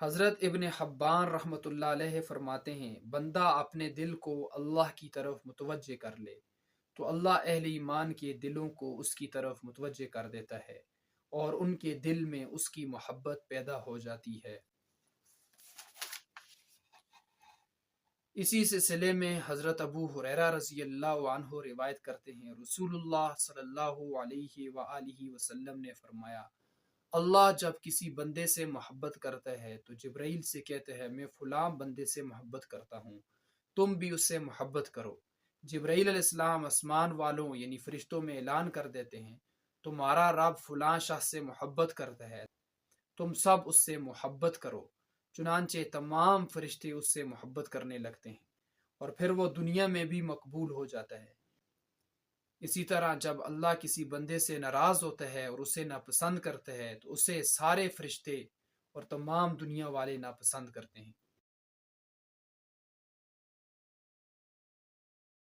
حضرت ابن حبان رحمۃ اللہ علیہ فرماتے ہیں، بندہ اپنے دل کو اللہ کی طرف متوجہ کر لے تو اللہ اہل ایمان کے دلوں کو اس کی طرف متوجہ کر دیتا ہے اور ان کے دل میں اس کی محبت پیدا ہو جاتی ہے۔ اسی سلسلے میں حضرت ابو ہریرہ رضی اللہ عنہ روایت کرتے ہیں، رسول اللہ صلی اللہ علیہ وآلہ وسلم نے فرمایا، اللہ جب کسی بندے سے محبت کرتا ہے تو جبرائیل سے کہتا ہے، میں فلاں بندے سے محبت کرتا ہوں، تم بھی اس سے محبت کرو۔ جبرائیل علیہ السلام آسمان والوں یعنی فرشتوں میں اعلان کر دیتے ہیں، تمہارا رب فلاں شخص سے محبت کرتا ہے، تم سب اس سے محبت کرو۔ چنانچہ تمام فرشتے اس سے محبت کرنے لگتے ہیں اور پھر وہ دنیا میں بھی مقبول ہو جاتا ہے۔ اسی طرح جب اللہ کسی بندے سے ناراض ہوتا ہے اور اسے ناپسند کرتا ہے تو اسے سارے فرشتے اور تمام دنیا والے ناپسند کرتے ہیں۔